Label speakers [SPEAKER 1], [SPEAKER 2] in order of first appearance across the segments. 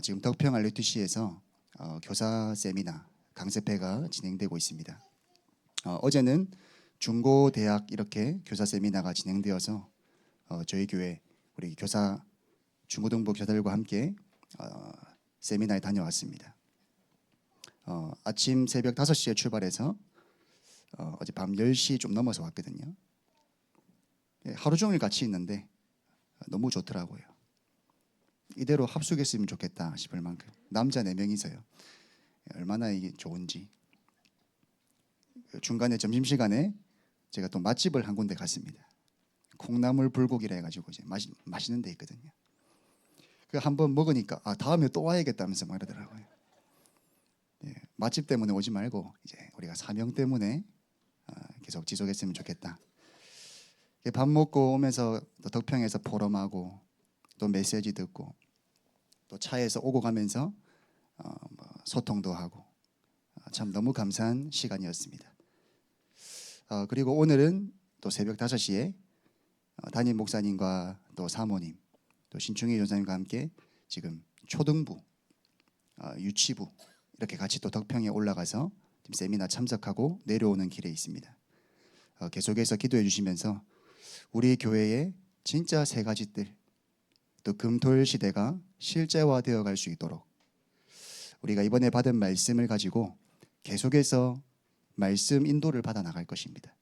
[SPEAKER 1] 지금 덕평 RUTC에서 교사 세미나 강습회가 진행되고 있습니다. 어제는 중고, 대학 이렇게 교사 세미나가 진행되어서 저희 교회 우리 교사 중고등부 교사들과 함께 세미나에 다녀왔습니다. 아침 새벽 5시에 출발해서 어제 밤 10시 좀 넘어서 왔거든요. 하루 종일 같이 있는데 너무 좋더라고요. 이대로 합숙했으면 좋겠다 싶을 만큼 남자 4명이서요. 얼마나 이게 좋은지. 중간에 점심시간에 제가 또 맛집을 한 군데 갔습니다. 콩나물 불고기라 해가지고 이제 맛있는 데 있거든요. 그 한번 먹으니까 다음에 또 와야겠다면서 말하더라고요. 맛집 때문에 오지 말고 이제 우리가 사명 때문에 계속 지속했으면 좋겠다. 밥 먹고 오면서 또 덕평에서 포럼하고 또 메시지 듣고 또 차에서 오고 가면서 소통도 하고 참 너무 감사한 시간이었습니다. 그리고 오늘은 또 새벽 5시에 담임 목사님과 또 사모님 또 신충희 전사님과 함께 지금 초등부, 유치부 이렇게 같이 또 덕평에 올라가서 지금 세미나 참석하고 내려오는 길에 있습니다. 계속해서 기도해 주시면서 우리 교회의 진짜 세 가지 뜰, 또 금토일 시대가 실제화되어 갈 수 있도록 우리가 이번에 받은 말씀을 가지고 계속해서 말씀 인도를 받아 나갈 것입니다.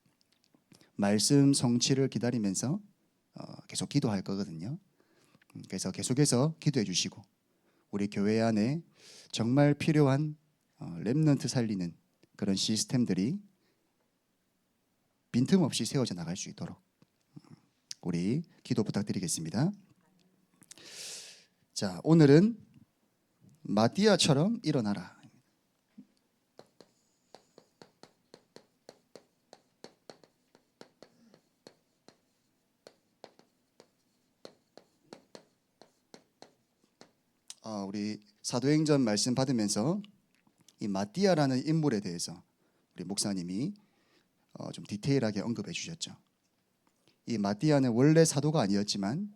[SPEAKER 1] 말씀 성취를 기다리면서 계속 기도할 거거든요. 그래서 계속해서 기도해 주시고 우리 교회 안에 정말 필요한 렘넌트 살리는 그런 시스템들이 빈틈없이 세워져 나갈 수 있도록 우리 기도 부탁드리겠습니다. 자, 오늘은 마띠아처럼 일어나라. 우리 사도행전 말씀 받으면서 이 마띠아라는 인물에 대해서 우리 목사님이 좀 디테일하게 언급해 주셨죠. 이 마띠아는 원래 사도가 아니었지만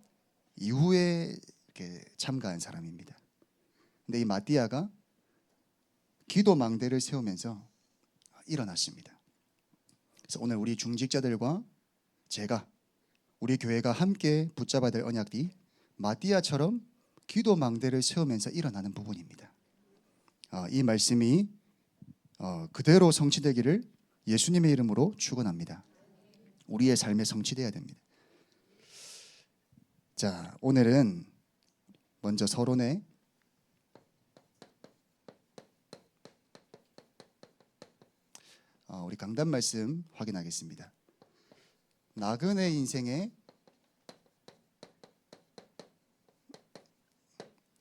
[SPEAKER 1] 이후에 이렇게 참가한 사람입니다. 근데 이 마띠아가 기도 망대를 세우면서 일어났습니다. 그래서 오늘 우리 중직자들과 제가 우리 교회가 함께 붙잡아야 될 언약이 마띠아처럼 기도 망대를 세우면서 일어나는 부분입니다. 이 말씀이 그대로 성취되기를 예수님의 이름으로 축원합니다. 우리의 삶에 성취되어야 됩니다. 자, 오늘은 먼저 서론에 우리 강단 말씀 확인하겠습니다. 나그네 인생에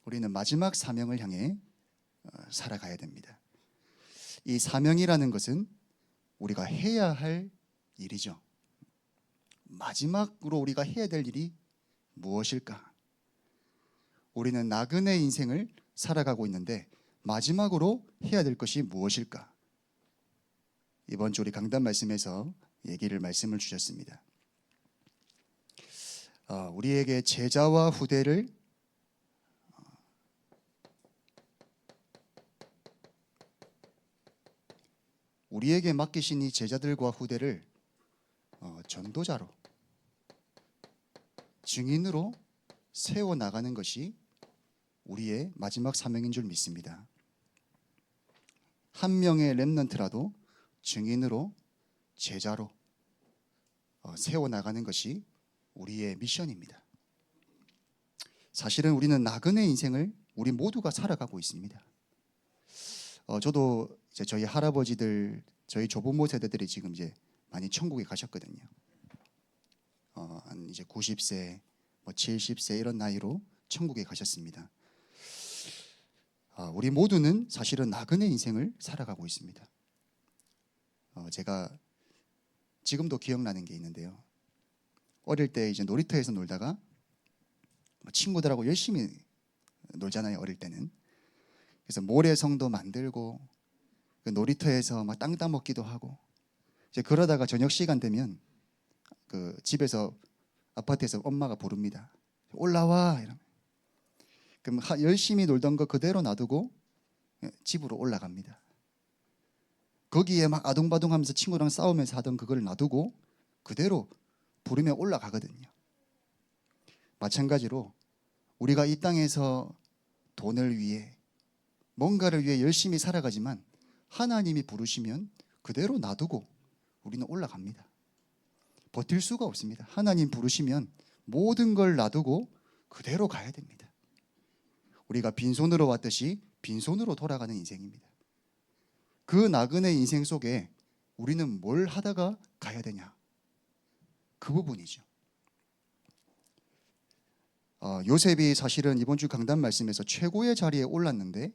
[SPEAKER 1] 우리는 마지막 사명을 향해 살아가야 됩니다. 이 사명이라는 것은 우리가 해야 할 일이죠. 마지막으로 우리가 해야 될 일이 무엇일까? 우리는 나그네 인생을 살아가고 있는데 마지막으로 해야 될 것이 무엇일까? 이번 주 우리 강단 말씀에서 말씀을 주셨습니다. 우리에게 제자와 후대를 우리에게 맡기신 이 제자들과 후대를 전도자로 증인으로 세워나가는 것이 우리의 마지막 사명인 줄 믿습니다. 한 명의 렘넌트라도 증인으로 제자로 세워나가는 것이 우리의 미션입니다. 사실은 우리는 나그네 인생을 우리 모두가 살아가고 있습니다. 저도 이제 저희 할아버지들, 저희 조부모 세대들이 지금 이제 많이 천국에 가셨거든요. 한 이제 90세, 70세 이런 나이로 천국에 가셨습니다. 우리 모두는 사실은 나그네 인생을 살아가고 있습니다. 제가 지금도 기억나는 게 있는데요. 어릴 때 이제 놀이터에서 놀다가 친구들하고 열심히 놀잖아요, 어릴 때는. 그래서 모래성도 만들고 그 놀이터에서 막 땅 따먹기도 하고 이제 그러다가 저녁 시간 되면 그 집에서 아파트에서 엄마가 부릅니다. 올라와 이러면. 그럼 열심히 놀던 거 그대로 놔두고 집으로 올라갑니다. 거기에 막 아둥바둥하면서 친구랑 싸우면서 하던 그걸 놔두고 그대로 부르며 올라가거든요. 마찬가지로 우리가 이 땅에서 돈을 위해 뭔가를 위해 열심히 살아가지만 하나님이 부르시면 그대로 놔두고 우리는 올라갑니다. 버틸 수가 없습니다. 하나님 부르시면 모든 걸 놔두고 그대로 가야 됩니다. 우리가 빈손으로 왔듯이 빈손으로 돌아가는 인생입니다. 그 나그네 인생 속에 우리는 뭘 하다가 가야 되냐? 그 부분이죠. 요셉이 사실은 이번 주 강단 말씀에서 최고의 자리에 올랐는데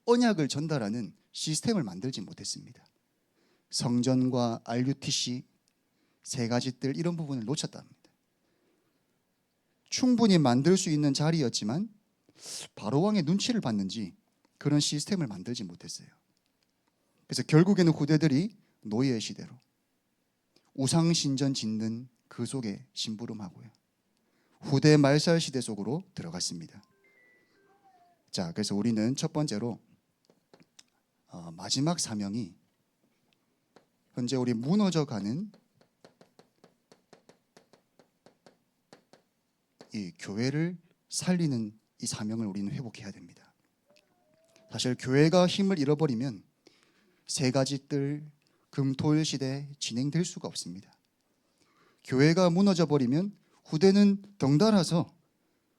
[SPEAKER 1] 언약을 전달하는 시스템을 만들지 못했습니다. 성전과 RUTC 세 가지 뜰 이런 부분을 놓쳤답니다. 충분히 만들 수 있는 자리였지만 바로왕의 눈치를 봤는지 그런 시스템을 만들지 못했어요. 그래서 결국에는 후대들이 노예의 시대로 우상신전 짓는 그 속에 심부름하고요. 후대 말살 시대 속으로 들어갔습니다. 자, 그래서 우리는 첫 번째로 마지막 사명이 현재 우리 무너져가는 이 교회를 살리는 이 사명을 우리는 회복해야 됩니다. 사실 교회가 힘을 잃어버리면 세 가지 뜰 금토일 시대 진행될 수가 없습니다. 교회가 무너져 버리면 후대는 덩달아서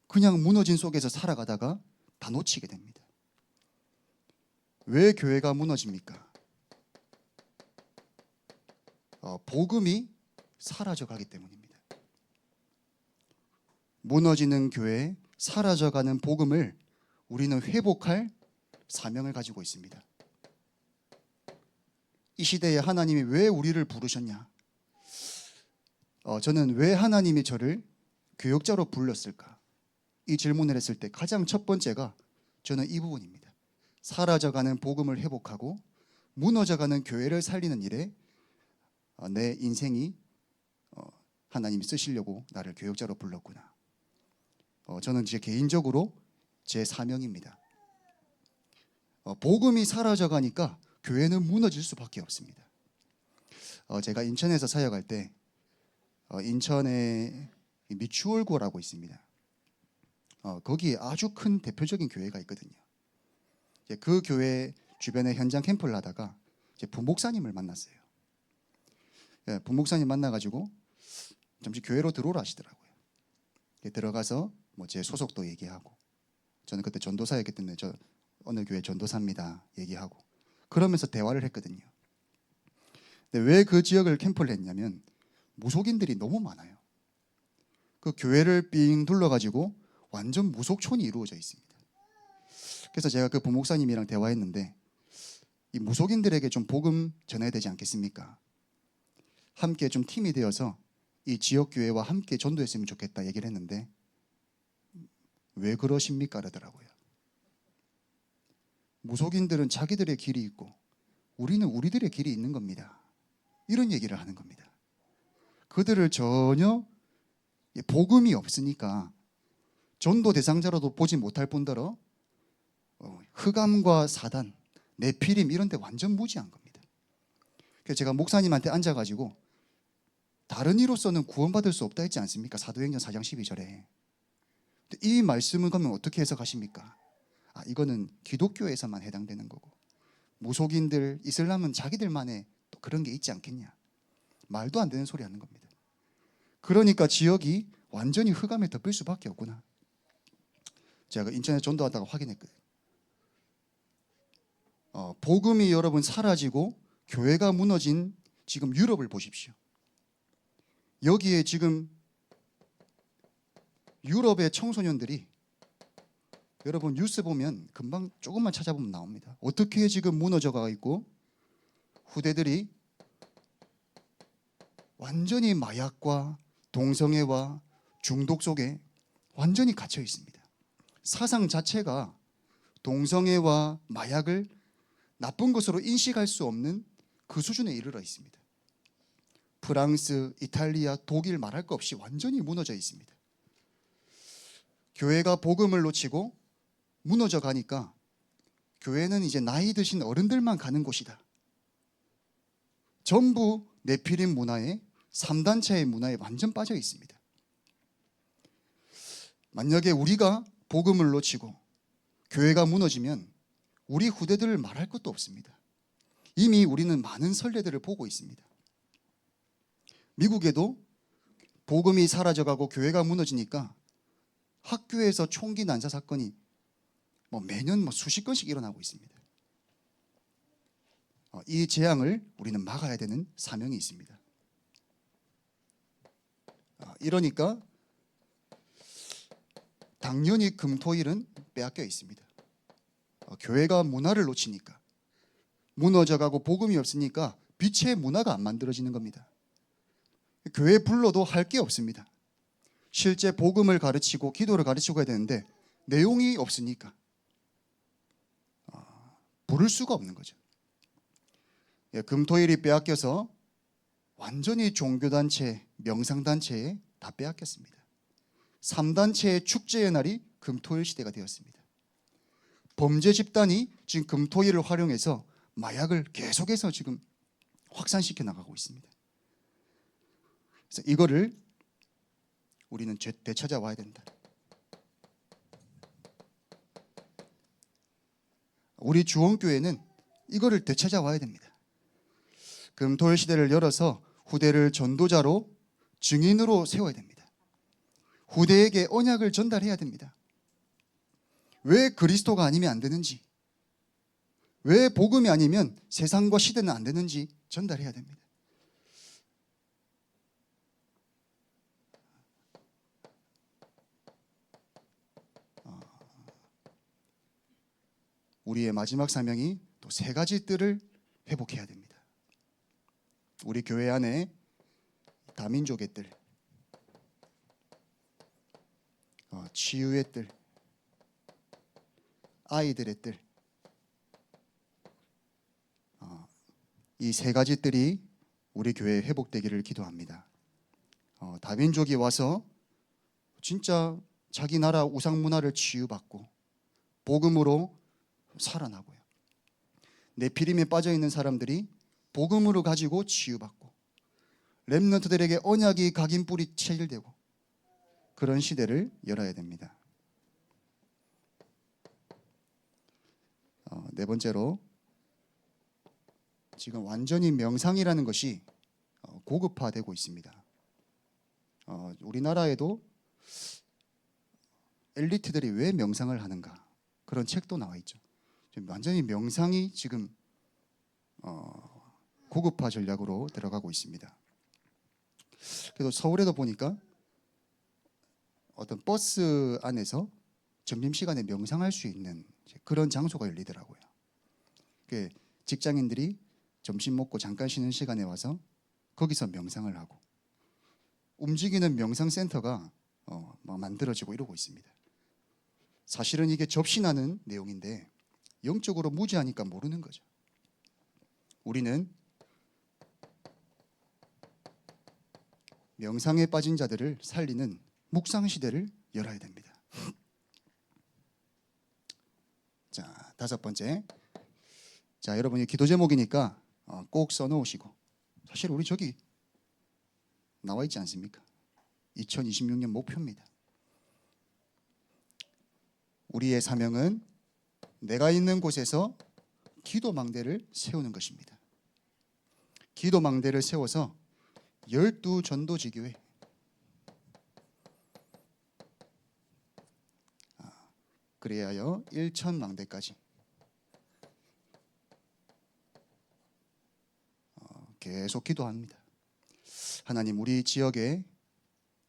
[SPEAKER 1] 그냥 무너진 속에서 살아가다가 다 놓치게 됩니다. 왜 교회가 무너집니까? 복음이 사라져가기 때문입니다. 무너지는 교회, 사라져가는 복음을 우리는 회복할 사명을 가지고 있습니다. 이 시대에 하나님이 왜 우리를 부르셨냐? 저는 왜 하나님이 저를 교역자로 불렀을까? 이 질문을 했을 때 가장 첫 번째가 저는 이 부분입니다. 사라져가는 복음을 회복하고 무너져가는 교회를 살리는 일에 내 인생이 하나님이 쓰시려고 나를 교역자로 불렀구나. 저는 제 개인적으로 제 사명입니다. 복음이 사라져가니까 교회는 무너질 수밖에 없습니다. 제가 인천에서 사역할 때 인천에 미추홀고라고 있습니다. 거기에 아주 큰 대표적인 교회가 있거든요. 그 교회 주변에 현장 캠프를 하다가 부목사님을 만났어요. 부목사님 만나가지고 잠시 교회로 들어오라 하시더라고요. 들어가서 제 소속도 얘기하고, 저는 그때 전도사였기 때문에 저 어느 교회 전도사입니다 얘기하고, 그러면서 대화를 했거든요. 근데 왜 그 지역을 캠프를 했냐면 무속인들이 너무 많아요. 그 교회를 삥 둘러가지고 완전 무속촌이 이루어져 있습니다. 그래서 제가 그 부목사님이랑 대화했는데 이 무속인들에게 좀 복음 전해야 되지 않겠습니까? 함께 좀 팀이 되어서 이 지역 교회와 함께 전도했으면 좋겠다 얘기를 했는데 왜 그러십니까? 그러더라고요. 무속인들은 자기들의 길이 있고 우리는 우리들의 길이 있는 겁니다. 이런 얘기를 하는 겁니다. 그들을 전혀 복음이 없으니까 전도 대상자로도 보지 못할 뿐더러 흑암과 사단, 네피림 이런 데 완전 무지한 겁니다. 그래서 제가 목사님한테 앉아가지고 다른 이로서는 구원받을 수 없다 했지 않습니까? 사도행전 4장 12절에. 이 말씀을 그러면 어떻게 해석하십니까? 이거는 기독교에서만 해당되는 거고 무속인들, 이슬람은 자기들만의 또 그런 게 있지 않겠냐. 말도 안 되는 소리 하는 겁니다. 그러니까 지역이 완전히 흑암에 덮일 수밖에 없구나. 제가 인천에 전도하다가 확인했거든요. 복음이 여러분 사라지고 교회가 무너진 지금 유럽을 보십시오. 여기에 지금 유럽의 청소년들이 여러분 뉴스 보면 금방 조금만 찾아보면 나옵니다. 어떻게 지금 무너져가 있고 후대들이 완전히 마약과 동성애와 중독 속에 완전히 갇혀 있습니다. 사상 자체가 동성애와 마약을 나쁜 것으로 인식할 수 없는 그 수준에 이르러 있습니다. 프랑스, 이탈리아, 독일 말할 것 없이 완전히 무너져 있습니다. 교회가 복음을 놓치고 무너져 가니까 교회는 이제 나이 드신 어른들만 가는 곳이다. 전부 네피림 문화에 3단체의 문화에 완전 빠져 있습니다. 만약에 우리가 복음을 놓치고 교회가 무너지면 우리 후대들을 말할 것도 없습니다. 이미 우리는 많은 선례들을 보고 있습니다. 미국에도 복음이 사라져가고 교회가 무너지니까 학교에서 총기 난사 사건이 매년 수십 건씩 일어나고 있습니다. 이 재앙을 우리는 막아야 되는 사명이 있습니다. 이러니까 당연히 금토일은 빼앗겨 있습니다. 교회가 문화를 놓치니까, 무너져가고 복음이 없으니까 빛의 문화가 안 만들어지는 겁니다. 교회 불러도 할 게 없습니다. 실제 복음을 가르치고 기도를 가르치고 해야 되는데 내용이 없으니까 부를 수가 없는 거죠. 금토일이 빼앗겨서 완전히 종교단체, 명상단체에 다 빼앗겼습니다. 3단체의 축제의 날이 금토일 시대가 되었습니다. 범죄 집단이 지금 금토일을 활용해서 마약을 계속해서 지금 확산시켜 나가고 있습니다. 그래서 이거를 우리는 되찾아와야 된다. 우리 주원교회는 이거를 되찾아와야 됩니다. 금토일 시대를 열어서 후대를 전도자로 증인으로 세워야 됩니다. 후대에게 언약을 전달해야 됩니다. 왜 그리스도가 아니면 안 되는지, 왜 복음이 아니면 세상과 시대는 안 되는지 전달해야 됩니다. 우리의 마지막 사명이 또 세 가지 뜰을 회복해야 됩니다. 우리 교회 안에 다민족의 뜰, 치유의 뜰, 아이들의 뜰, 이 세 가지 뜰이 우리 교회에 회복되기를 기도합니다. 다민족이 와서 진짜 자기 나라 우상 문화를 치유받고 복음으로 살아나고요. 네피림에 빠져 있는 사람들이 복음으로 가지고 치유받고 렘넌트들에게 언약이 각인 뿌리 체질되고 그런 시대를 열어야 됩니다. 네 번째로, 지금 완전히 명상이라는 것이 고급화되고 있습니다. 우리나라에도 엘리트들이 왜 명상을 하는가, 그런 책도 나와 있죠. 지금 완전히 명상이 지금 고급화 전략으로 들어가고 있습니다. 그래서 서울에도 보니까 어떤 버스 안에서 점심시간에 명상할 수 있는 그런 장소가 열리더라고요. 직장인들이 점심 먹고 잠깐 쉬는 시간에 와서 거기서 명상을 하고 움직이는 명상센터가 막 만들어지고 이러고 있습니다. 사실은 이게 접신하는 내용인데 영적으로 무지하니까 모르는 거죠. 우리는 명상에 빠진 자들을 살리는 묵상 시대를 열어야 됩니다. 자, 다섯 번째. 자, 여러분이 기도 제목이니까 꼭 써놓으시고, 사실 우리 저기 나와 있지 않습니까? 2026년 목표입니다. 우리의 사명은 내가 있는 곳에서 기도망대를 세우는 것입니다. 기도망대를 세워서 12전도지교회, 그래야여 1,000망대까지 계속 기도합니다. 하나님, 우리 지역에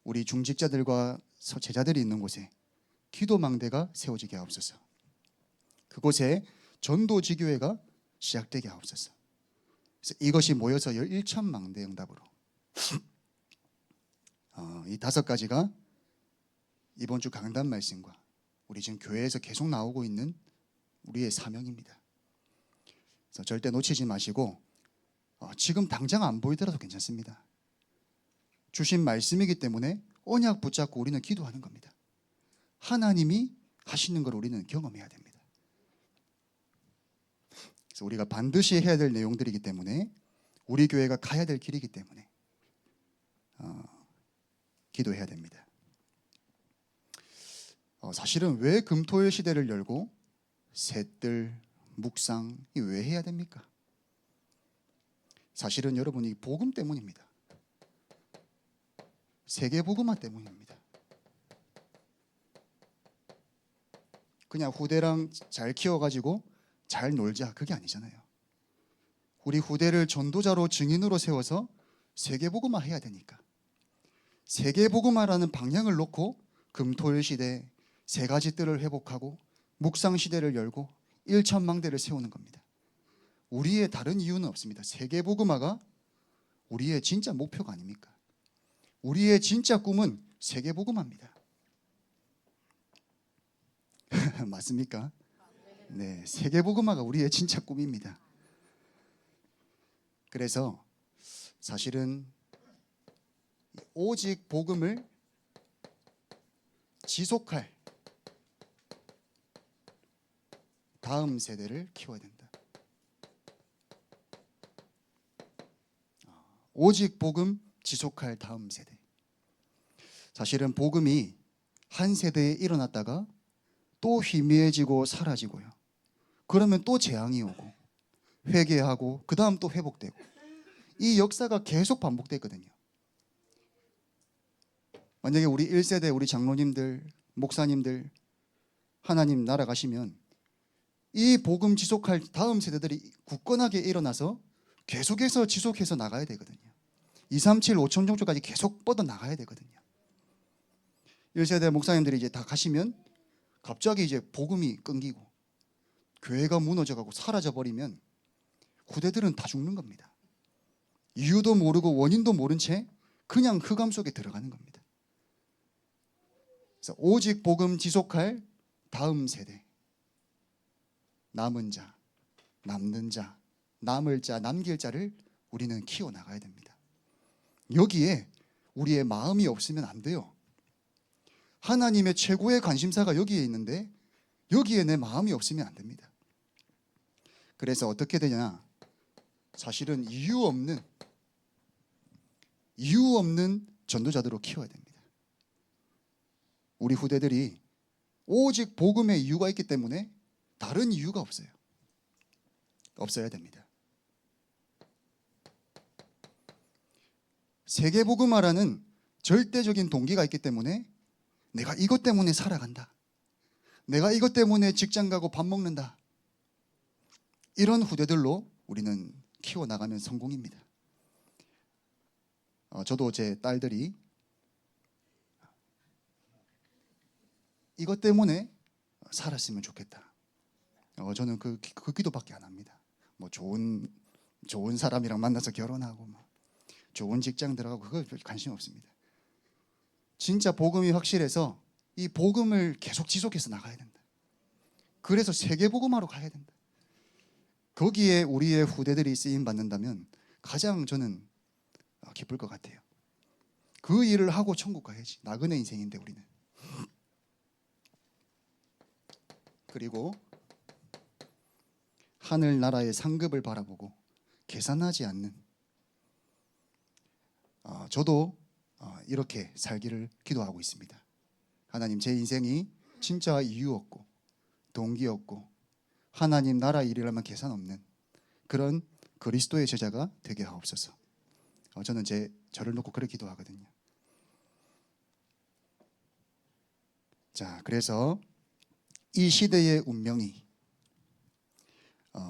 [SPEAKER 1] 우리 중직자들과 제자들이 있는 곳에 기도망대가 세워지게 하옵소서. 그곳에 전도지교회가 시작되게 하옵소서. 그래서 이것이 모여서 1,000망대 응답으로 이 다섯 가지가 이번 주 강단 말씀과 우리 지금 교회에서 계속 나오고 있는 우리의 사명입니다. 그래서 절대 놓치지 마시고 지금 당장 안 보이더라도 괜찮습니다. 주신 말씀이기 때문에 언약 붙잡고 우리는 기도하는 겁니다. 하나님이 하시는 걸 우리는 경험해야 됩니다. 그래서 우리가 반드시 해야 될 내용들이기 때문에, 우리 교회가 가야 될 길이기 때문에 기도해야 됩니다. 사실은 왜 금토일 시대를 열고 셋들, 묵상이 왜 해야 됩니까? 사실은 여러분이 복음 때문입니다. 세계복음화 때문입니다. 그냥 후대랑 잘 키워가지고 잘 놀자, 그게 아니잖아요. 우리 후대를 전도자로 증인으로 세워서 세계복음화 해야 되니까. 세계복음화라는 방향을 놓고 금토일 시대 세 가지 뜰을 회복하고 묵상 시대를 열고 일천망대를 세우는 겁니다. 우리의 다른 이유는 없습니다. 세계복음화가 우리의 진짜 목표가 아닙니까? 우리의 진짜 꿈은 세계복음화입니다. 맞습니까? 네, 세계복음화가 우리의 진짜 꿈입니다. 그래서 사실은 오직 복음을 지속할 다음 세대를 키워야 된다. 오직 복음 지속할 다음 세대. 사실은 복음이 한 세대에 일어났다가 또 희미해지고 사라지고요. 그러면 또 재앙이 오고 회개하고 그 다음 또 회복되고, 이 역사가 계속 반복되거든요. 만약에 우리 1세대 우리 장로님들, 목사님들 하나님 나라 가시면 이 복음 지속할 다음 세대들이 굳건하게 일어나서 계속해서 지속해서 나가야 되거든요. 237, 5천 종족까지 계속 뻗어 나가야 되거든요. 1세대 목사님들이 이제 다 가시면 갑자기 이제 복음이 끊기고 교회가 무너져가고 사라져버리면 후대들은 다 죽는 겁니다. 이유도 모르고 원인도 모른 채 그냥 흑암 속에 들어가는 겁니다. 그래서 오직 복음 지속할 다음 세대, 남은 자, 남는 자, 남을 자, 남길 자를 우리는 키워나가야 됩니다. 여기에 우리의 마음이 없으면 안 돼요. 하나님의 최고의 관심사가 여기에 있는데 여기에 내 마음이 없으면 안 됩니다. 그래서 어떻게 되냐? 사실은 이유 없는 전도자들로 키워야 됩니다. 우리 후대들이 오직 복음의 이유가 있기 때문에 다른 이유가 없어야 됩니다. 세계복음화라는 절대적인 동기가 있기 때문에 내가 이것 때문에 살아간다, 내가 이것 때문에 직장 가고 밥 먹는다, 이런 후대들로 우리는 키워나가면 성공입니다. 저도 제 딸들이 이것 때문에 살았으면 좋겠다. 저는 그 기도밖에 안 합니다. 뭐 좋은 사람이랑 만나서 결혼하고 뭐 좋은 직장 들어가고 그거 별 관심 없습니다. 진짜 복음이 확실해서 이 복음을 계속 지속해서 나가야 된다. 그래서 세계복음화로 가야 된다. 거기에 우리의 후대들이 쓰임 받는다면 가장 저는 기쁠 것 같아요. 그 일을 하고 천국 가야지. 나그네 인생인데 우리는. 그리고 하늘나라의 상급을 바라보고 계산하지 않는, 저도 이렇게 살기를 기도하고 있습니다. 하나님, 제 인생이 진짜 이유 없고 동기 없고 하나님 나라 일이라면 계산 없는 그런 그리스도의 제자가 되게 하옵소서. 저는 저를 놓고 그렇게 기도하거든요. 자, 그래서 이 시대의 운명이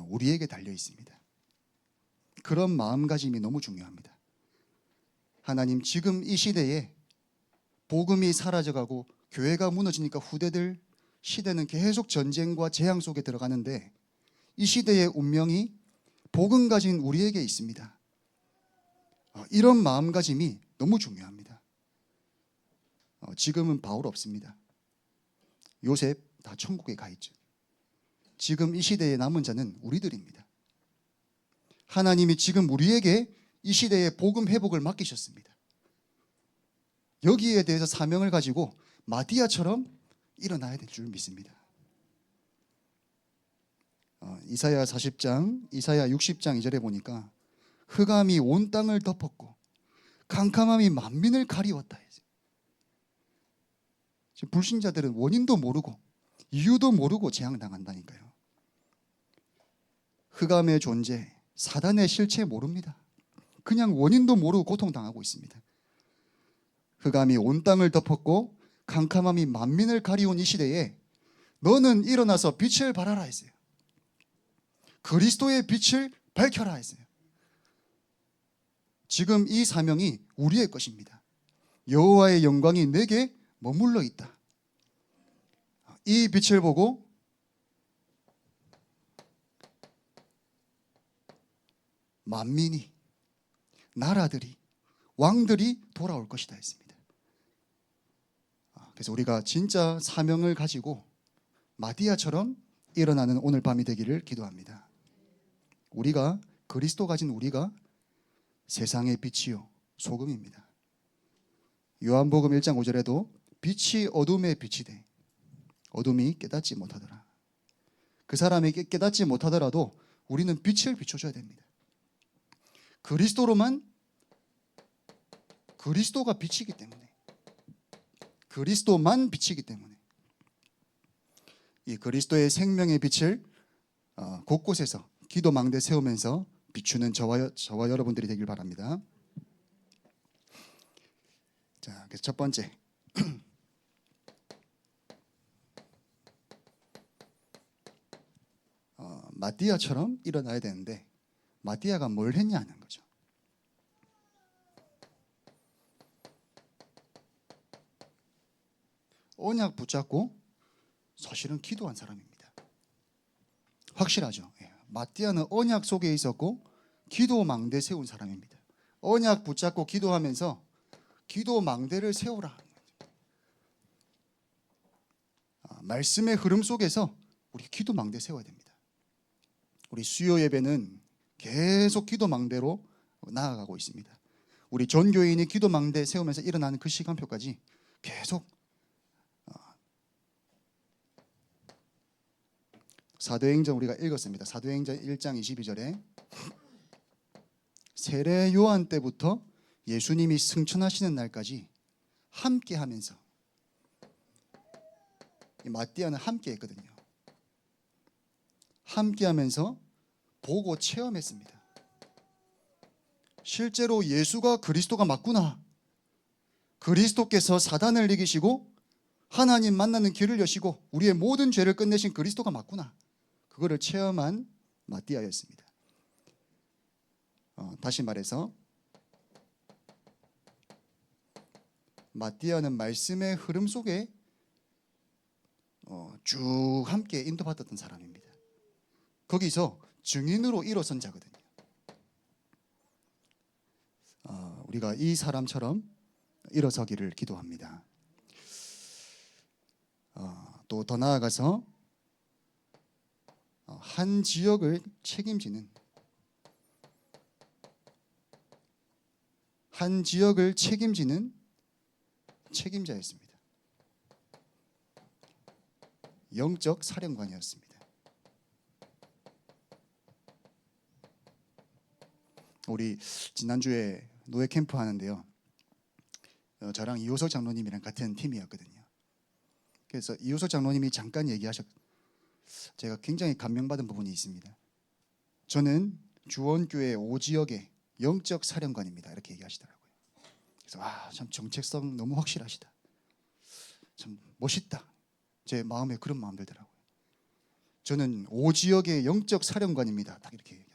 [SPEAKER 1] 우리에게 달려 있습니다. 그런 마음가짐이 너무 중요합니다. 하나님, 지금 이 시대에 복음이 사라져가고 교회가 무너지니까 후대들 시대는 계속 전쟁과 재앙 속에 들어가는데 이 시대의 운명이 복음 가진 우리에게 있습니다. 이런 마음가짐이 너무 중요합니다. 지금은 바울 없습니다. 요셉 다 천국에 가 있죠. 지금 이 시대에 남은 자는 우리들입니다. 하나님이 지금 우리에게 이 시대의 복음 회복을 맡기셨습니다. 여기에 대해서 사명을 가지고 마디아처럼 일어나야 될 줄 믿습니다. 이사야 40장, 이사야 60장 2절에 보니까 흑암이 온 땅을 덮었고 캄캄함이 만민을 가리웠다. 지금 불신자들은 원인도 모르고 이유도 모르고 재앙당한다니까요. 흑암의 존재, 사단의 실체 모릅니다. 그냥 원인도 모르고 고통당하고 있습니다. 흑암이 온 땅을 덮었고 캄캄함이 만민을 가리운 이 시대에 너는 일어나서 빛을 발하라 했어요. 그리스도의 빛을 밝혀라 했어요. 지금 이 사명이 우리의 것입니다. 여호와의 영광이 내게 머물러 있다. 이 빛을 보고 만민이, 나라들이, 왕들이 돌아올 것이다 했습니다. 그래서 우리가 진짜 사명을 가지고 마디아처럼 일어나는 오늘 밤이 되기를 기도합니다. 우리가, 그리스도 가진 우리가 세상의 빛이요 소금입니다. 요한복음 1장 5절에도 빛이 어둠의 빛이 돼 어둠이 깨닫지 못하더라. 그 사람이 깨닫지 못하더라도 우리는 빛을 비춰줘야 됩니다. 그리스도가 빛이기 때문에, 그리스도만 빛이기 때문에 이 그리스도의 생명의 빛을 곳곳에서 기도망대 세우면서 비추는 저와 여러분들이 되길 바랍니다. 자, 그래서 첫 번째, 마띠아처럼 일어나야 되는데 마띠아가 뭘 했냐는 거죠. 언약 붙잡고 사실은 기도한 사람입니다. 확실하죠. 마띠아는 언약 속에 있었고 기도 망대 세운 사람입니다. 언약 붙잡고 기도하면서 기도 망대를 세우라. 말씀의 흐름 속에서 우리 기도 망대 세워야 됩니다. 우리 수요 예배는 계속 기도 망대로 나아가고 있습니다. 우리 전교인이 기도 망대 세우면서 일어나는 그 시간표까지 계속 사도행전 우리가 읽었습니다. 사도행전 1장 22절에 세례 요한 때부터 예수님이 승천하시는 날까지 함께 하면서, 이 마띠아는 함께 했거든요. 함께 하면서 보고 체험했습니다. 실제로 예수가 그리스도가 맞구나. 그리스도께서 사단을 이기시고 하나님 만나는 길을 여시고 우리의 모든 죄를 끝내신 그리스도가 맞구나. 그거를 체험한 마띠아였습니다. 다시 말해서 마띠아는 말씀의 흐름 속에 쭉 함께 인도받았던 사람입니다. 거기서 증인으로 일어선 자거든요. 우리가 이 사람처럼 일어서기를 기도합니다. 또 더 나아가서 한 지역을 책임지는 책임자였습니다. 영적 사령관이었습니다. 우리 지난주에 노예 캠프 하는데요. 저랑 이호석 장로님이랑 같은 팀이었거든요. 그래서 이호석 장로님이 잠깐 제가 굉장히 감명받은 부분이 있습니다. 저는 주원교회 5지역의 영적 사령관입니다. 이렇게 얘기하시더라고요. 그래서 참 정체성 너무 확실하시다. 참 멋있다. 제 마음에 그런 마음 들더라고요. 저는 5지역의 영적 사령관입니다. 딱 이렇게 얘기해요.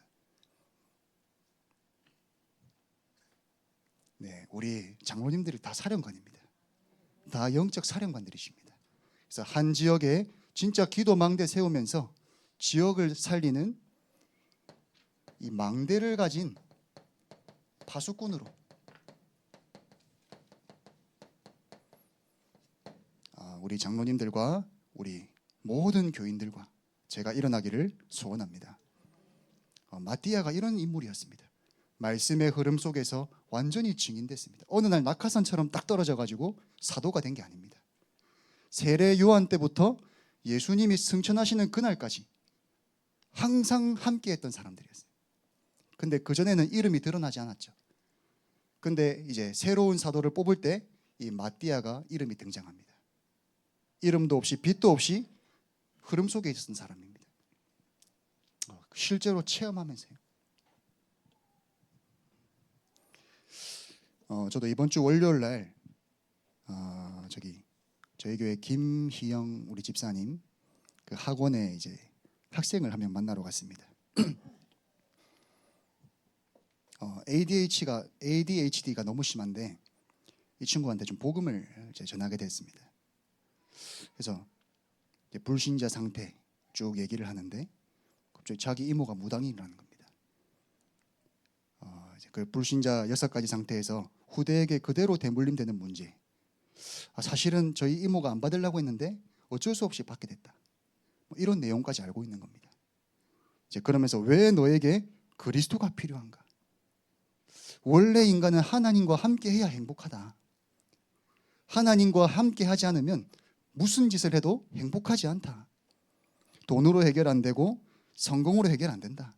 [SPEAKER 1] 네, 우리 장로님들이 다 사령관입니다. 다 영적 사령관들이십니다. 그래서 한 지역에 진짜 기도 망대 세우면서 지역을 살리는 이 망대를 가진 파수꾼으로 우리 장로님들과 우리 모든 교인들과 제가 일어나기를 소원합니다. 마띠아가 이런 인물이었습니다. 말씀의 흐름 속에서 완전히 증인됐습니다. 어느 날 낙하산처럼 딱 떨어져 가지고 사도가 된 게 아닙니다. 세례 요한 때부터 예수님이 승천하시는 그날까지 항상 함께했던 사람들이었어요. 근데 그전에는 이름이 드러나지 않았죠. 근데 이제 새로운 사도를 뽑을 때 이 마띠아가 이름이 등장합니다. 이름도 없이 빛도 없이 흐름 속에 있었던 사람입니다. 실제로 체험하면서요. 저도 이번 주 월요일 날 저희 교회 김희영 우리 집사님 그 학원에 이제 학생을 한 명 만나러 갔습니다. ADHD가 너무 심한데 이 친구한테 좀 복음을 이제 전하게 됐습니다. 그래서 이제 불신자 상태 쭉 얘기를 하는데 갑자기 자기 이모가 무당이라는 겁니다. 이제 그 불신자 6가지 상태에서 후대에게 그대로 대물림되는 문제. 사실은 저희 이모가 안 받으려고 했는데 어쩔 수 없이 받게 됐다. 이런 내용까지 알고 있는 겁니다. 이제 그러면서 왜 너에게 그리스도가 필요한가? 원래 인간은 하나님과 함께 해야 행복하다. 하나님과 함께 하지 않으면 무슨 짓을 해도 행복하지 않다. 돈으로 해결 안 되고 성공으로 해결 안 된다.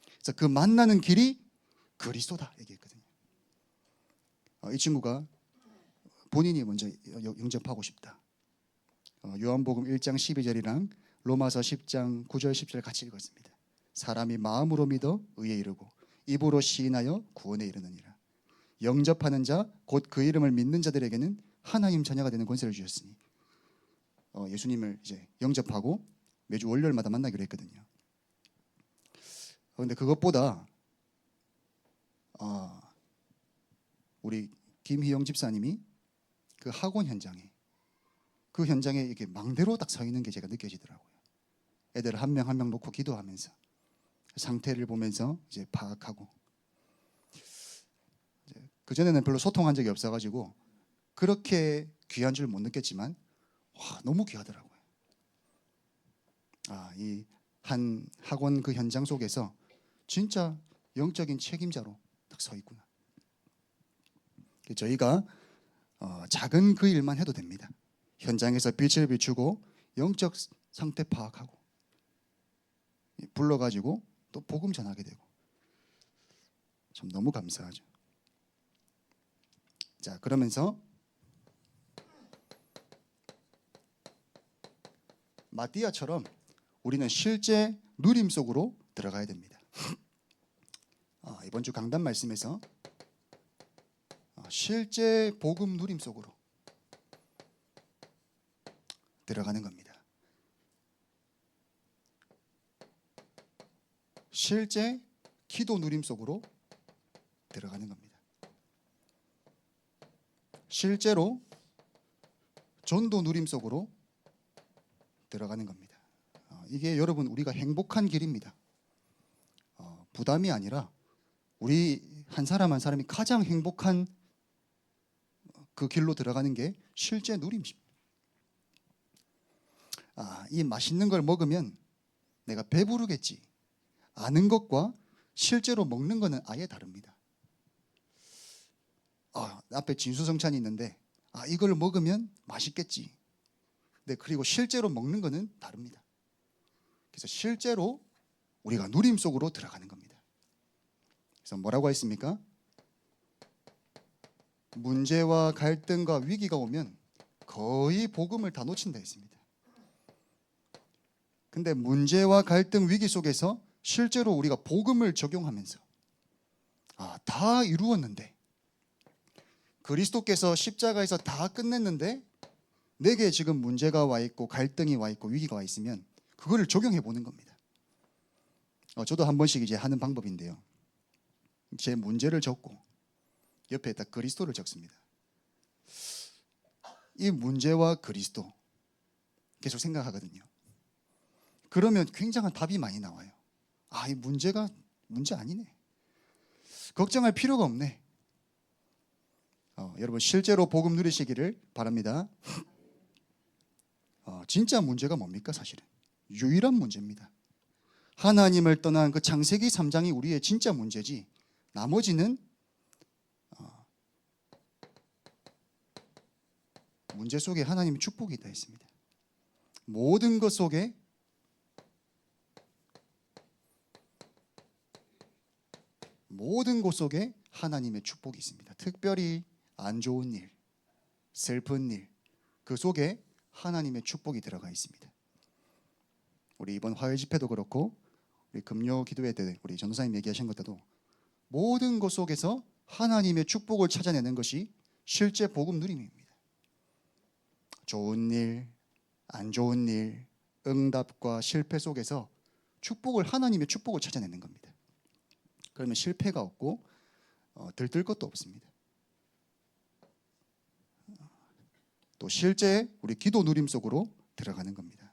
[SPEAKER 1] 그래서 그 만나는 길이 그리스도다 얘기했거든요. 이 친구가 본인이 먼저 영접하고 싶다. 요한복음 1장 12절이랑 로마서 10장 9절 10절 같이 읽었습니다. 사람이 마음으로 믿어 의에 이르고 입으로 시인하여 구원에 이르느니라. 영접하는 자 곧 그 이름을 믿는 자들에게는 하나님 자녀가 되는 권세를 주셨으니 예수님을 이제 영접하고 매주 월요일마다 만나기로 했거든요. 그런데 그것보다 우리 김희영 집사님이 그 학원 현장에 이렇게 망대로 딱 서 있는 게 제가 느껴지더라고요. 애들 한 명 한 명 놓고 기도하면서 상태를 보면서 이제 파악하고 그 전에는 별로 소통한 적이 없어가지고 그렇게 귀한 줄 못 느꼈지만 너무 귀하더라고요. 이 한 학원 그 현장 속에서 진짜 영적인 책임자로 딱 서 있구나. 저희가 작은 그 일만 해도 됩니다. 현장에서 빛을 비추고 영적 상태 파악하고 불러가지고 또 복음 전하게 되고 참 너무 감사하죠. 자, 그러면서 마띠아처럼 우리는 실제 누림 속으로 들어가야 됩니다. 이번 주 강단 말씀에서 실제 복음 누림 속으로 들어가는 겁니다. 실제 기도 누림 속으로 들어가는 겁니다. 실제로 전도 누림 속으로 들어가는 겁니다. 이게 여러분 우리가 행복한 길입니다. 부담이 아니라 우리 한 사람 한 사람이 가장 행복한 그 길로 들어가는 게 실제 누림입니다. 이 맛있는 걸 먹으면 내가 배부르겠지 아는 것과 실제로 먹는 것은 아예 다릅니다. 앞에 진수성찬이 있는데 이걸 먹으면 맛있겠지. 네, 그리고 실제로 먹는 것은 다릅니다. 그래서 실제로 우리가 누림 속으로 들어가는 겁니다. 그래서 뭐라고 했습니까? 문제와 갈등과 위기가 오면 거의 복음을 다 놓친다 했습니다. 근데 문제와 갈등 위기 속에서 실제로 우리가 복음을 적용하면서 다 이루었는데 그리스도께서 십자가에서 다 끝냈는데 내게 지금 문제가 와 있고 갈등이 와 있고 위기가 와 있으면 그거를 적용해 보는 겁니다. 저도 한 번씩 이제 하는 방법인데요. 제 문제를 적고 옆에다 그리스도를 적습니다. 이 문제와 그리스도 계속 생각하거든요. 그러면 굉장한 답이 많이 나와요. 이 문제가 문제 아니네. 걱정할 필요가 없네. 여러분 실제로 복음 누리시기를 바랍니다. 진짜 문제가 뭡니까? 사실은 유일한 문제입니다. 하나님을 떠난 그 창세기 3장이 우리의 진짜 문제지 나머지는 문제 속에 하나님의 축복이 있다 했습니다. 모든 것 속에 하나님의 축복이 있습니다. 특별히 안 좋은 일, 슬픈 일, 그 속에 하나님의 축복이 들어가 있습니다. 우리 이번 화요일 집회도 그렇고 우리 금요 기도회 때 우리 전도사님 얘기하신 것도 모든 것 속에서 하나님의 축복을 찾아내는 것이 실제 복음 누림입니다. 좋은 일, 안 좋은 일, 응답과 실패 속에서 하나님의 축복을 찾아내는 겁니다. 그러면 실패가 없고 들뜰 것도 없습니다. 또 실제 우리 기도 누림 속으로 들어가는 겁니다.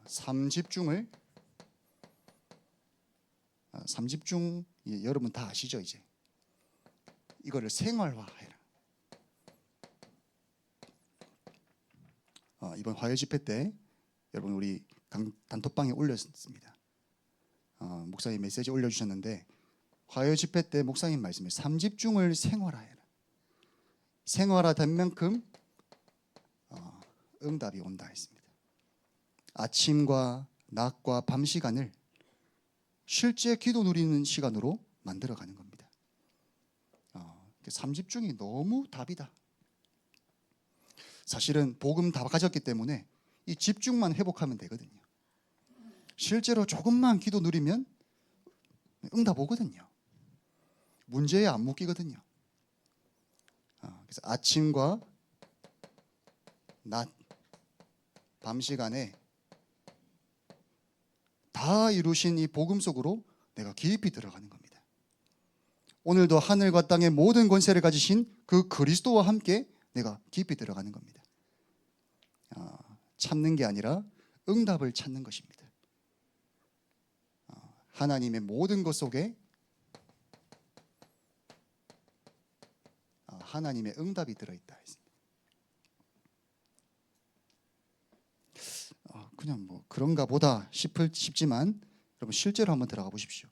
[SPEAKER 1] 삼집중 여러분 다 아시죠? 이제 이거를 생활화해라. 이번 화요 집회 때 여러분 우리 단톡방에 올렸습니다. 목사님 메시지 올려주셨는데 화요 집회 때 목사님 말씀에 삼집중을 생활화해라. 생활화된 만큼 응답이 온다 했습니다. 아침과 낮과 밤 시간을 실제 기도 누리는 시간으로 만들어가는 겁니다. 삼집중이 너무 답이다. 사실은 복음 다 가졌기 때문에 이 집중만 회복하면 되거든요. 실제로 조금만 기도 누리면 응답 오거든요. 문제에 안 묶이거든요. 그래서 아침과 낮, 밤 시간에 다 이루신 이 복음 속으로 내가 깊이 들어가는 겁니다. 오늘도 하늘과 땅의 모든 권세를 가지신 그 그리스도와 함께 내가 깊이 들어가는 겁니다. 찾는 게 아니라 응답을 찾는 것입니다. 하나님의 모든 것 속에 하나님의 응답이 들어있다 했습니다. 그냥 뭐 그런가 보다 싶지만 여러분 실제로 한번 들어가 보십시오.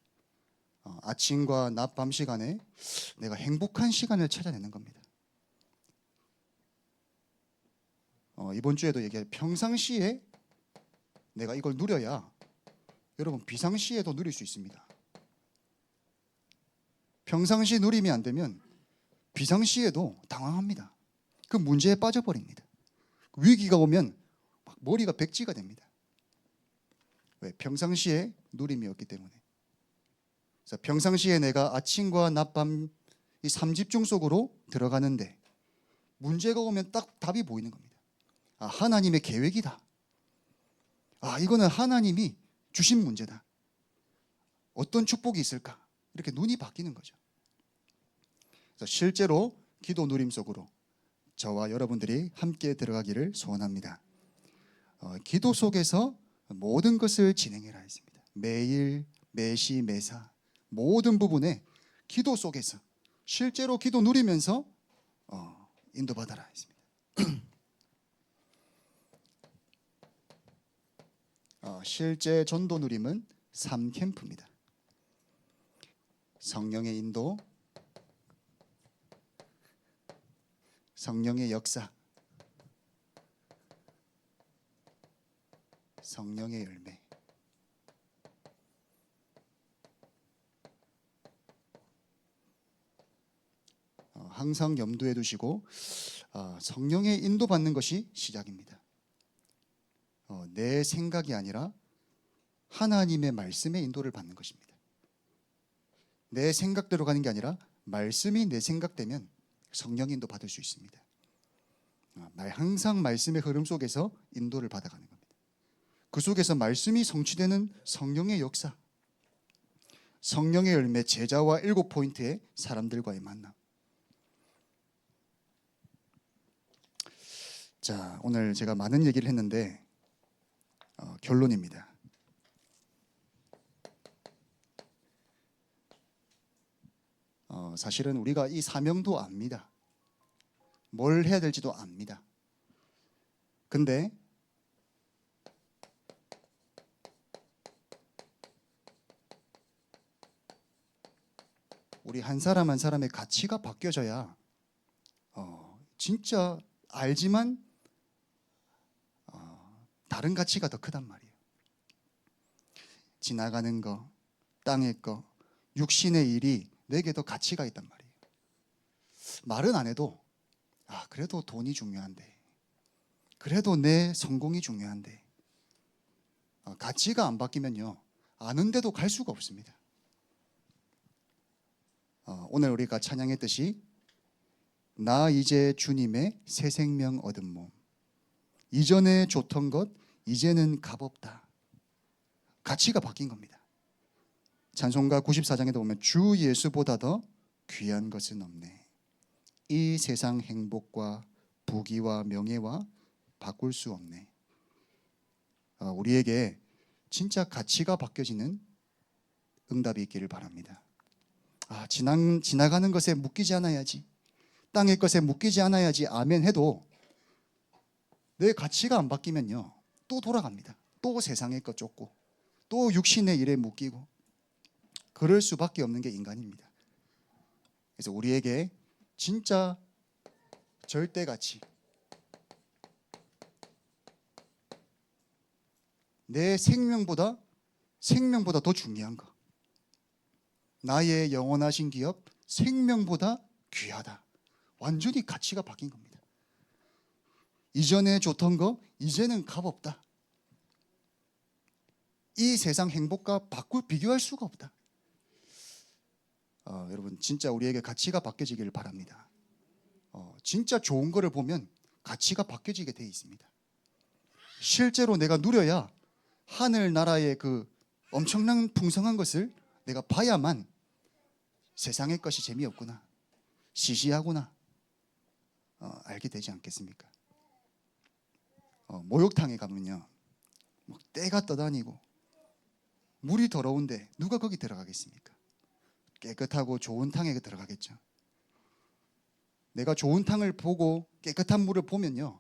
[SPEAKER 1] 아침과 낮, 밤 시간에 내가 행복한 시간을 찾아내는 겁니다. 이번 주에도 얘기해 평상시에 내가 이걸 누려야 여러분 비상시에도 누릴 수 있습니다. 평상시 누림이 안 되면 비상시에도 당황합니다. 그 문제에 빠져버립니다. 위기가 오면 막 머리가 백지가 됩니다. 왜? 평상시에 누림이 없기 때문에. 그래서 평상시에 내가 아침과 낮, 밤 이 삼집중 속으로 들어가는데 문제가 오면 딱 답이 보이는 겁니다. 하나님의 계획이다. 이거는 하나님이 주신 문제다. 어떤 축복이 있을까? 이렇게 눈이 바뀌는 거죠. 그래서 실제로 기도 누림 속으로 저와 여러분들이 함께 들어가기를 소원합니다. 기도 속에서 모든 것을 진행해라 했습니다. 매일, 매시, 매사 모든 부분에 기도 속에서 실제로 기도 누리면서 인도받아라 했습니다. 실제 전도 누림은 3캠프입니다. 성령의 인도, 성령의 역사, 성령의 열매. 항상 염두에 두시고 성령의 인도받는 것이 시작입니다. 내 생각이 아니라 하나님의 말씀의 인도를 받는 것입니다. 내 생각대로 가는 게 아니라 말씀이 내 생각되면 성령 인도 받을 수 있습니다. 항상 말씀의 흐름 속에서 인도를 받아가는 겁니다. 그 속에서 말씀이 성취되는 성령의 역사, 성령의 열매, 제자와 7포인트의 사람들과의 만남. 자, 오늘 제가 많은 얘기를 했는데 결론입니다. 사실은 우리가 이 사명도 압니다. 뭘 해야 될지도 압니다. 근데 우리 한 사람 한 사람의 가치가 바뀌어져야 진짜 알지만 다른 가치가 더 크단 말이에요. 지나가는 거, 땅의 거, 육신의 일이 내게 더 가치가 있단 말이에요. 말은 안 해도 그래도 돈이 중요한데, 그래도 내 성공이 중요한데, 가치가 안 바뀌면요 아는데도 갈 수가 없습니다. 오늘 우리가 찬양했듯이 나 이제 주님의 새 생명 얻은 몸, 이전에 좋던 것 이제는 값없다. 가치가 바뀐 겁니다. 찬송가 94장에도 보면 주 예수보다 더 귀한 것은 없네. 이 세상 행복과 부귀와 명예와 바꿀 수 없네. 우리에게 진짜 가치가 바뀌어지는 응답이 있기를 바랍니다. 지나가는 것에 묶이지 않아야지, 땅의 것에 묶이지 않아야지 아멘 해도 내 가치가 안 바뀌면요 또 돌아갑니다. 또 세상의 것 쫓고 또 육신의 일에 묶이고, 그럴 수밖에 없는 게 인간입니다. 그래서 우리에게 진짜 절대 가치, 내 생명보다 더 중요한 거, 나의 영원하신 기업 생명보다 귀하다. 완전히 가치가 바뀐 겁니다. 이전에 좋던 거 이제는 값없다. 이 세상 행복과 비교할 수가 없다. 여러분 진짜 우리에게 가치가 바뀌어지기를 바랍니다. 진짜 좋은 거를 보면 가치가 바뀌어지게 돼 있습니다. 실제로 내가 누려야 하늘나라의 그 엄청난 풍성한 것을 내가 봐야만 세상의 것이 재미없구나, 시시하구나 알게 되지 않겠습니까? 목욕탕에 가면요 때가 떠다니고 물이 더러운데 누가 거기 들어가겠습니까? 깨끗하고 좋은 탕에 들어가겠죠. 내가 좋은 탕을 보고 깨끗한 물을 보면요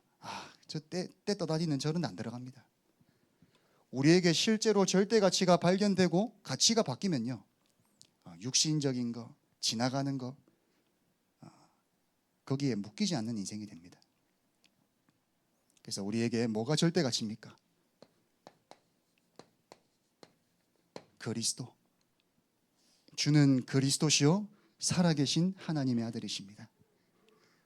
[SPEAKER 1] 저 때 떠다니는 저는 안 들어갑니다. 우리에게 실제로 절대 가치가 발견되고 가치가 바뀌면요 육신적인 거, 지나가는 거 거기에 묶이지 않는 인생이 됩니다. 그래서 우리에게 뭐가 절대 가치입니까? 그리스도. 주는 그리스도시요 살아계신 하나님의 아들이십니다.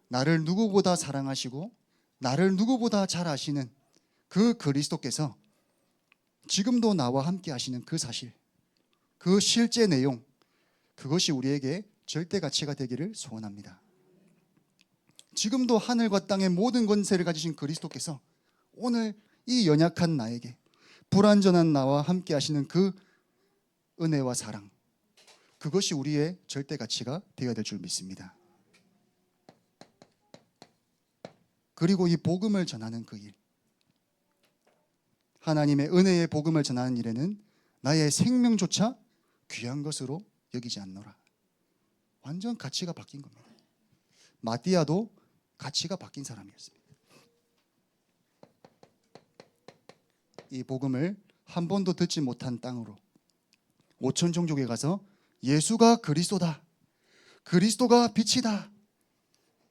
[SPEAKER 1] 나를 누구보다 사랑하시고 나를 누구보다 잘 아시는 그 그리스도께서 지금도 나와 함께 하시는 그 사실, 그 실제 내용, 그것이 우리에게 절대 가치가 되기를 소원합니다. 지금도 하늘과 땅의 모든 권세를 가지신 그리스도께서 오늘 이 연약한 나에게, 불완전한 나와 함께 하시는 그 은혜와 사랑, 그것이 우리의 절대 가치가 되어야 될 줄 믿습니다. 그리고 이 복음을 전하는 그 일, 하나님의 은혜의 복음을 전하는 일에는 나의 생명조차 귀한 것으로 여기지 않노라. 완전 가치가 바뀐 겁니다. 마띠아도 가치가 바뀐 사람이었습니다. 이 복음을 한 번도 듣지 못한 땅으로 5천 종족에 가서 예수가 그리스도다, 그리스도가 빛이다,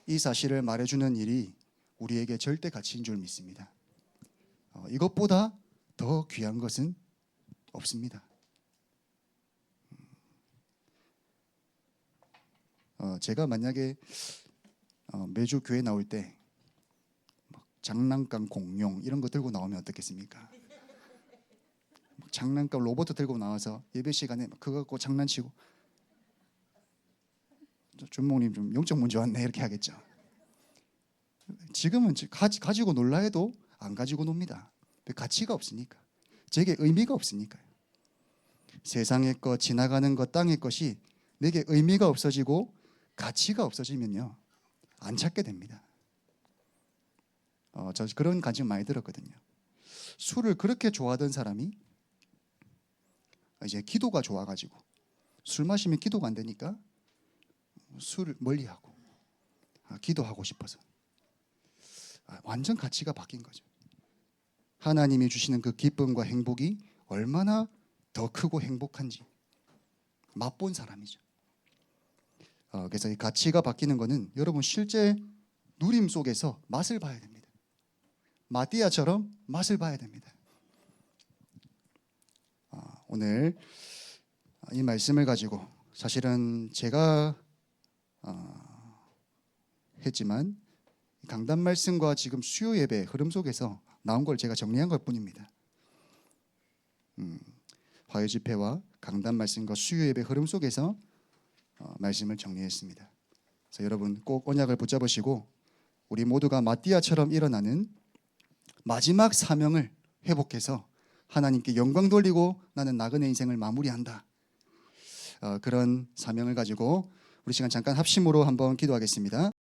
[SPEAKER 1] 이 사실을 말해주는 일이 우리에게 절대 가치인 줄 믿습니다. 이것보다 더 귀한 것은 없습니다. 제가 만약에 매주 교회 나올 때 장난감 공룡 이런 거 들고 나오면 어떻겠습니까? 장난감 로봇 들고 나와서 예배 시간에 그거 갖고 장난치고 준목님 좀 영적 문제 왔네 이렇게 하겠죠. 지금은 가지고 놀라 해도 안 가지고 놉니다. 가치가 없으니까, 제게 의미가 없으니까요. 세상의 것, 지나가는 것, 땅의 것이 내게 의미가 없어지고 가치가 없어지면요 안 찾게 됩니다. 저 그런 간증 많이 들었거든요. 술을 그렇게 좋아하던 사람이 이제 기도가 좋아가지고 술 마시면 기도가 안 되니까 술을 멀리하고 기도하고 싶어서 완전 가치가 바뀐 거죠. 하나님이 주시는 그 기쁨과 행복이 얼마나 더 크고 행복한지 맛본 사람이죠. 그래서 이 가치가 바뀌는 거는 여러분 실제 누림 속에서 맛을 봐야 됩니다. 마띠아처럼 맛을 봐야 됩니다. 오늘 이 말씀을 가지고 사실은 제가 했지만 강단 말씀과 지금 수요 예배 흐름 속에서 나온 걸 제가 정리한 것 뿐입니다. 화요 집회와 강단 말씀과 수요 예배 흐름 속에서 말씀을 정리했습니다. 그래서 여러분 꼭 언약을 붙잡으시고 우리 모두가 마띠아처럼 일어나는 마지막 사명을 회복해서 하나님께 영광 돌리고 나는 나그네 인생을 마무리한다. 그런 사명을 가지고 우리 시간 잠깐 합심으로 한번 기도하겠습니다.